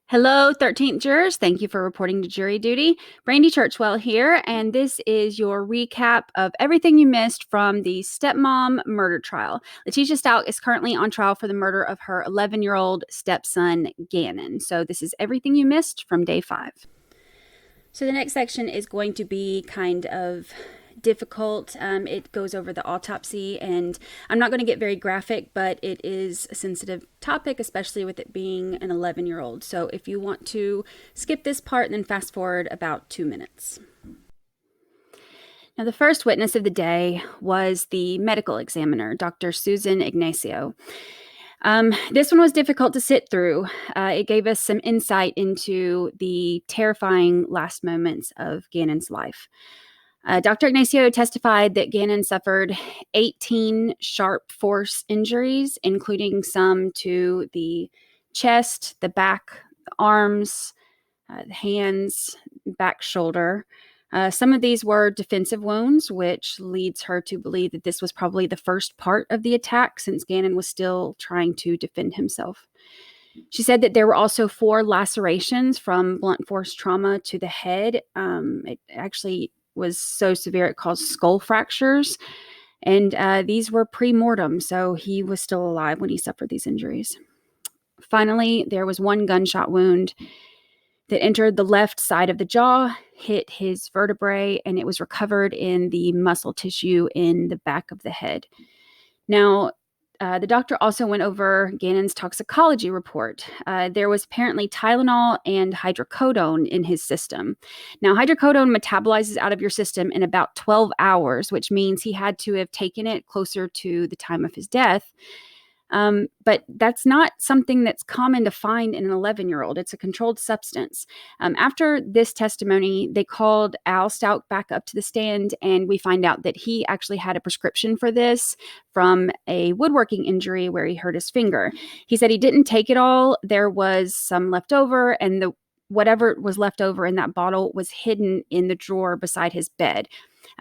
Hello, 13th jurors. Thank you for reporting to jury duty. Brandy Churchwell here, and this is your recap of everything you missed from the stepmom murder trial. Letecia Stauch is currently on trial for the murder of her 11-year-old stepson, Gannon. So this is everything you missed from day 5. So the next section is going to be kind of difficult. It goes over the autopsy, and I'm not going to get very graphic, but it is a sensitive topic, especially with it being an 11-year-old. So if you want to skip this part, then fast forward about 2 minutes. Now, the first witness of the day was the medical examiner, Dr. Susan Ignacio. This one was difficult to sit through. It gave us some insight into the terrifying last moments of Gannon's life. Dr. Ignacio testified that Gannon suffered 18 sharp force injuries, including some to the chest, the back, the arms, the hands, back shoulder. Some of these were defensive wounds, which leads her to believe that this was probably the first part of the attack, since Gannon was still trying to defend himself. She said that there were also 4 lacerations from blunt force trauma to the head. It actually was so severe it caused skull fractures, and these were pre-mortem, so he was still alive when he suffered these injuries. Finally, there was 1 gunshot wound that entered the left side of the jaw, hit his vertebrae, and it was recovered in the muscle tissue in the back of the head. Now, the doctor also went over Gannon's toxicology report. There was apparently Tylenol and hydrocodone in his system. Now, hydrocodone metabolizes out of your system in about 12 hours, which means he had to have taken it closer to the time of his death. But that's not something that's common to find in an 11-year-old. It's a controlled substance. After this testimony, they called Al Stauch back up to the stand, and we find out that he actually had a prescription for this from a woodworking injury where he hurt his finger. He said he didn't take it all. There was some left over, and whatever was left over in that bottle was hidden in the drawer beside his bed.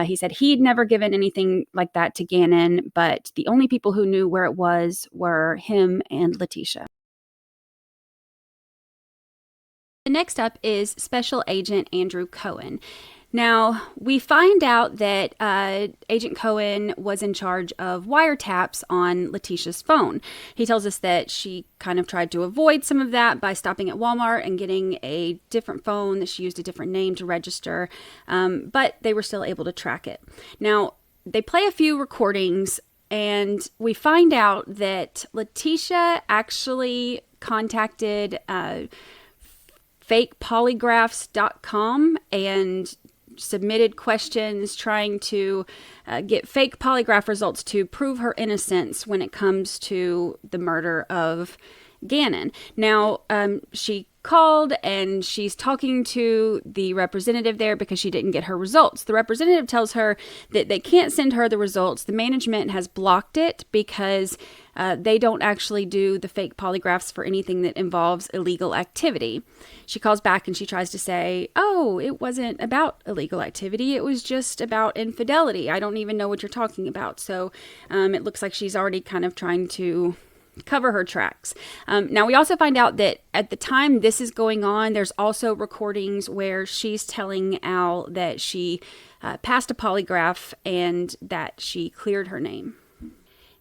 He said he'd never given anything like that to Gannon, but the only people who knew where it was were him and Letecia. The next up is Special Agent Andrew Cohen. Now, we find out that Agent Cohen was in charge of wiretaps on Letecia's phone. He tells us that she kind of tried to avoid some of that by stopping at Walmart and getting a different phone, that she used a different name to register, but they were still able to track it. Now, they play a few recordings, and we find out that Letecia actually contacted fakepolygraphs.com and submitted questions trying to get fake polygraph results to prove her innocence when it comes to the murder of Gannon. Now, she called and she's talking to the representative there because she didn't get her results. The representative tells her that they can't send her the results. The management has blocked it because they don't actually do the fake polygraphs for anything that involves illegal activity. She calls back and she tries to say, oh, it wasn't about illegal activity. It was just about infidelity. I don't even know what you're talking about. So it looks like she's already kind of trying to cover her tracks. Now, we also find out that at the time this is going on, there's also recordings where she's telling Al that she passed a polygraph and that she cleared her name.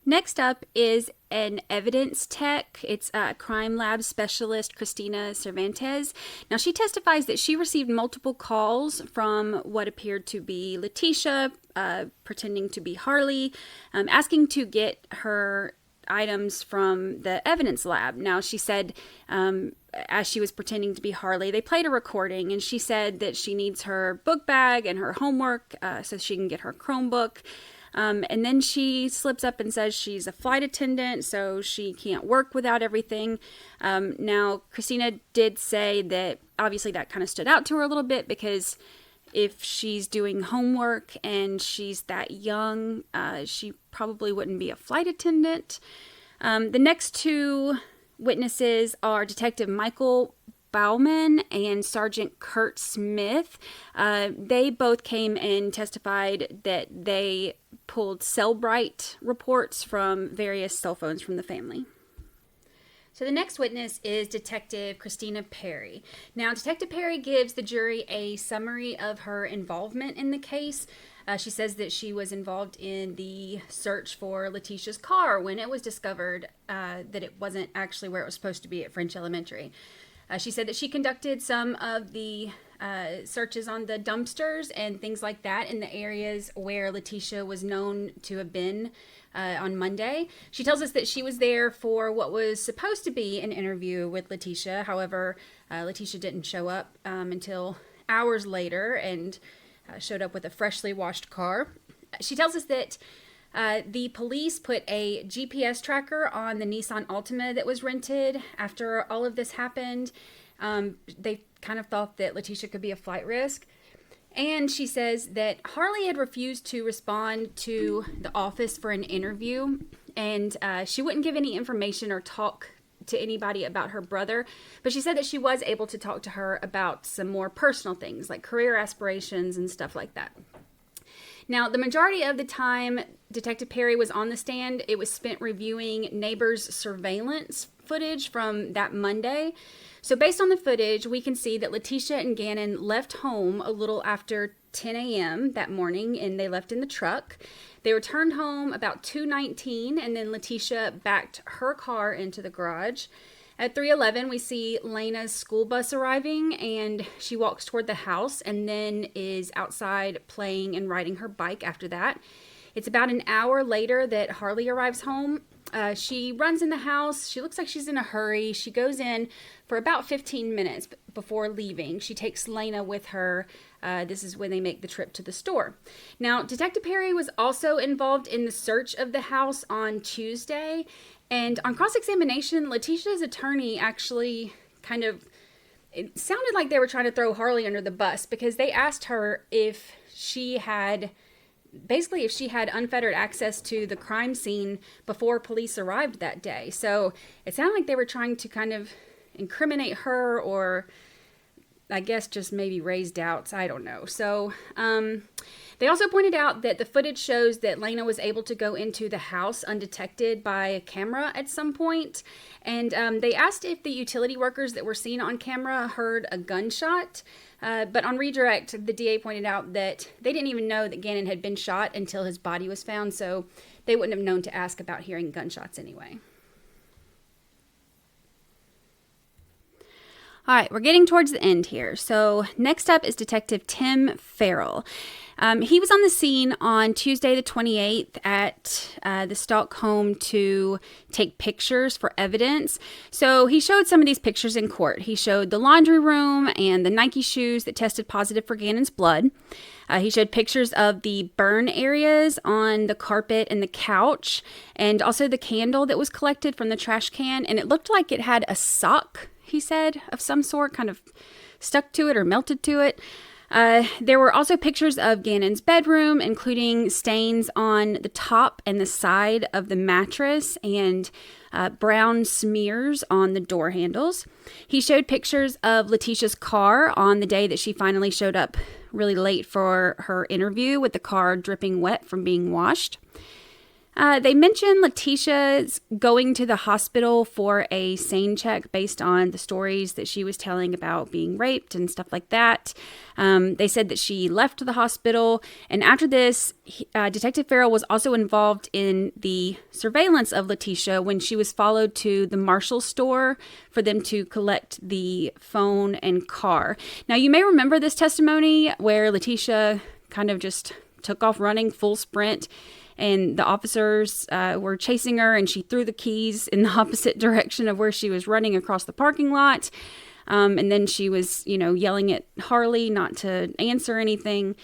Next up is an evidence tech. It's crime lab specialist Christina Cervantes. Now, she testifies that she received multiple calls from what appeared to be Letecia, pretending to be Harley, asking to get her items from the evidence lab. Now, she said, as she was pretending to be Harley, they played a recording, and she said that she needs her book bag and her homework so she can get her Chromebook. And then she slips up and says she's a flight attendant, so she can't work without everything. Now, Christina did say that obviously that kind of stood out to her a little bit, because if she's doing homework and she's that young, she probably wouldn't be a flight attendant. The next 2 witnesses are Detective Michael Bauman and Sergeant Kurt Smith. They both came and testified that they pulled Cellbrite reports from various cell phones from the family. So the next witness is Detective Christina Perry. Now, Detective Perry gives the jury a summary of her involvement in the case. She says that she was involved in the search for Letecia's car when it was discovered that it wasn't actually where it was supposed to be at French Elementary. She said that she conducted some of the searches on the dumpsters and things like that in the areas where Letecia was known to have been on Monday. She tells us that she was there for what was supposed to be an interview with Letecia. However, Letecia didn't show up until hours later and showed up with a freshly washed car. She tells us that the police put a GPS tracker on the Nissan Altima that was rented after all of this happened. They kind of thought that Letecia could be a flight risk. And she says that Harley had refused to respond to the office for an interview, and she wouldn't give any information or talk to anybody about her brother, but she said that she was able to talk to her about some more personal things like career aspirations and stuff like that. Now, the majority of the time Detective Perry was on the stand, it was spent reviewing neighbors' surveillance footage from that Monday. So based on the footage, we can see that Letecia and Gannon left home a little after 10 a.m. that morning, and they left in the truck. They returned home about 2:19, and then Letecia backed her car into the garage. At 3:11, we see Lena's school bus arriving, and she walks toward the house and then is outside playing and riding her bike after that. It's about an hour later that Harley arrives home. She runs in the house. She looks like she's in a hurry. She goes in for about 15 minutes before leaving. She takes Lena with her. This is when they make the trip to the store. Now, Detective Perry was also involved in the search of the house on Tuesday. And on cross-examination, Letecia's attorney actually it sounded like they were trying to throw Harley under the bus, because they asked her if she had unfettered access to the crime scene before police arrived that day. So it sounded like they were trying to kind of incriminate her, or I guess just maybe raise doubts. I don't know. So they also pointed out that the footage shows that Lena was able to go into the house undetected by a camera at some point. And they asked if the utility workers that were seen on camera heard a gunshot. But on redirect, the DA pointed out that they didn't even know that Gannon had been shot until his body was found. So they wouldn't have known to ask about hearing gunshots anyway. All right, we're getting towards the end here. So next up is Detective Tim Farrell. He was on the scene on Tuesday the 28th at the Stauch home to take pictures for evidence. So he showed some of these pictures in court. He showed the laundry room and the Nike shoes that tested positive for Gannon's blood. He showed pictures of the burn areas on the carpet and the couch, and also the candle that was collected from the trash can. And it looked like it had a sock, he said, of some sort, kind of stuck to it or melted to it. There were also pictures of Gannon's bedroom, including stains on the top and the side of the mattress and brown smears on the door handles. He showed pictures of Letecia's car on the day that she finally showed up really late for her interview, with the car dripping wet from being washed. They mentioned Letecia's going to the hospital for a SANE check based on the stories that she was telling about being raped and stuff like that. They said that she left the hospital, and after this, Detective Farrell was also involved in the surveillance of Letecia when she was followed to the Marshall store for them to collect the phone and car. Now, you may remember this testimony where Letecia kind of just took off running full sprint, and the officers were chasing her, and she threw the keys in the opposite direction of where she was running across the parking lot. And then she was, yelling at Harley not to answer anything.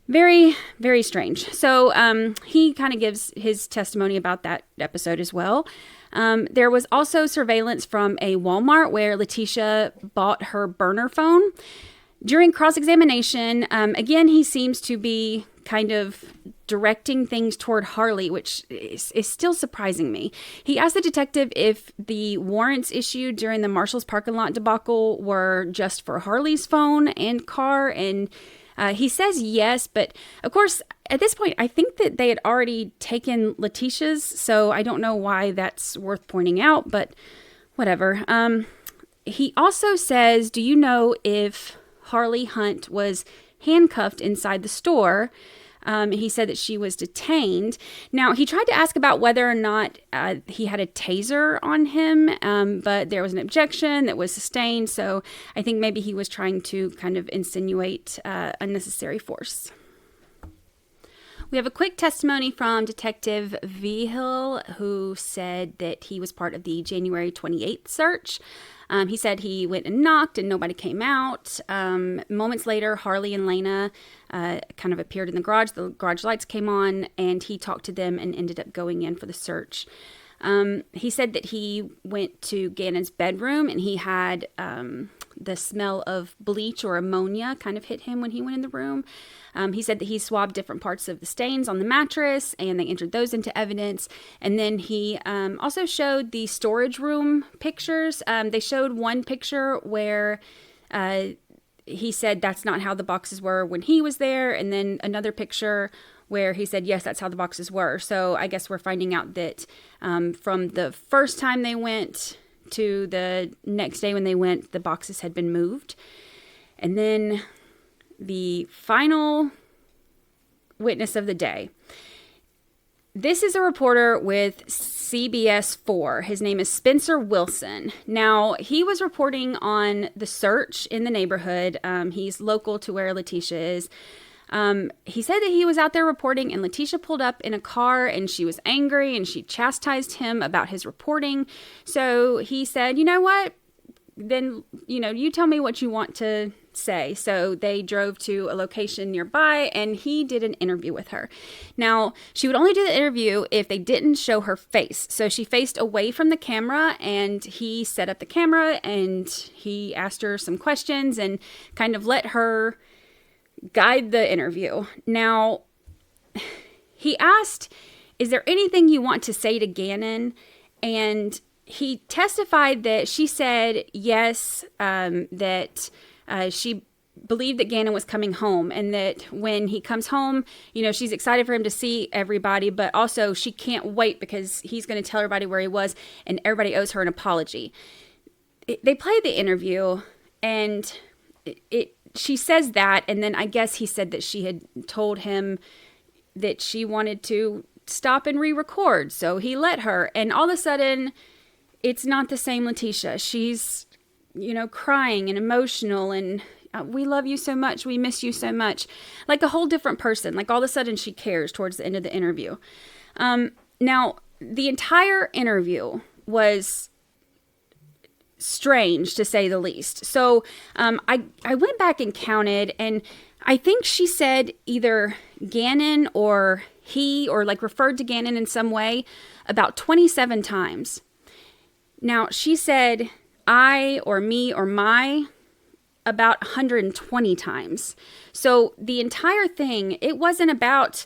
Very, very strange. So he kind of gives his testimony about that episode as well. There was also surveillance from a Walmart where Letecia bought her burner phone. During cross-examination, again, he seems to be kind of directing things toward Harley, which is still surprising me. He asked the detective if the warrants issued during the Marshall's parking lot debacle were just for Harley's phone and car, and he says yes, but of course, at this point, I think that they had already taken Letecia's, so I don't know why that's worth pointing out, but whatever. He also says, do you know if Harley Hunt was handcuffed inside the store? He said that she was detained. Now, he tried to ask about whether or not he had a taser on him, but there was an objection that was sustained. So I think maybe he was trying to kind of insinuate unnecessary force. We have a quick testimony from Detective Vigil, who said that he was part of the January 28th search. He said he went and knocked and nobody came out. Moments later, Harley and Lena kind of appeared in the garage. The garage lights came on and he talked to them and ended up going in for the search. He said that he went to Gannon's bedroom and he had the smell of bleach or ammonia kind of hit him when he went in the room. He said that he swabbed different parts of the stains on the mattress and they entered those into evidence. And then he also showed the storage room pictures. They showed one picture where he said that's not how the boxes were when he was there. And then another picture where he said, yes, that's how the boxes were. So I guess we're finding out that from the first time they went to the next day when they went, the boxes had been moved. And then the final witness of the day. This is a reporter with CBS 4. His name is Spencer Wilson. Now, he was reporting on the search in the neighborhood. He's local to where Letecia is. He said that he was out there reporting and Letecia pulled up in a car and she was angry and she chastised him about his reporting. So he said, you know what? Then, you tell me what you want to say. So they drove to a location nearby and he did an interview with her. Now, she would only do the interview if they didn't show her face. So she faced away from the camera and he set up the camera and he asked her some questions and kind of let her guide the interview. Now, he asked, is there anything you want to say to Gannon? And he testified that she said yes, that she believed that Gannon was coming home and that when he comes home, she's excited for him to see everybody, but also she can't wait because he's going to tell everybody where he was and everybody owes her an apology. They played the interview and she says that, and then I guess he said that she had told him that she wanted to stop and re-record, so he let her, and all of a sudden, it's not the same Letecia. She's, crying and emotional, and we love you so much, we miss you so much, like a whole different person, like all of a sudden she cares towards the end of the interview. Now, the entire interview was strange to say the least. So I went back and counted and I think she said either Gannon or he or like referred to Gannon in some way about 27 times. Now she said I or me or my about 120 times. So the entire thing, it wasn't about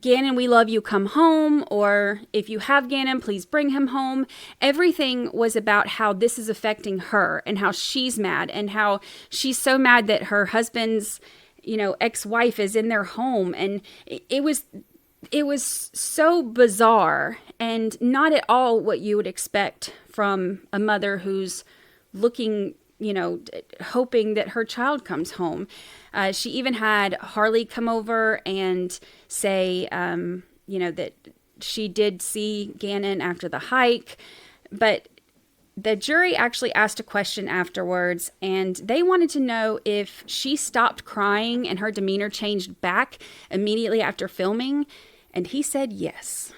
Gannon, we love you, come home, or if you have Gannon, please bring him home. Everything was about how this is affecting her and how she's mad and how she's so mad that her husband's, ex-wife is in their home. And it was so bizarre and not at all what you would expect from a mother who's looking, hoping that her child comes home. She even had Harley come over and say, that she did see Gannon after the hike. But the jury actually asked a question afterwards, and they wanted to know if she stopped crying and her demeanor changed back immediately after filming. And he said yes.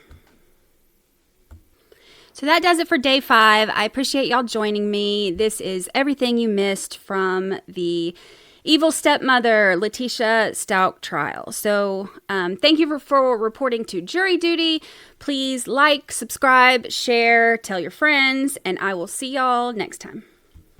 So that does it for day 5. I appreciate y'all joining me. This is everything you missed from the evil stepmother Letecia Stauch trial. So thank you for reporting to jury duty. Please like, subscribe, share, tell your friends, and I will see y'all next time.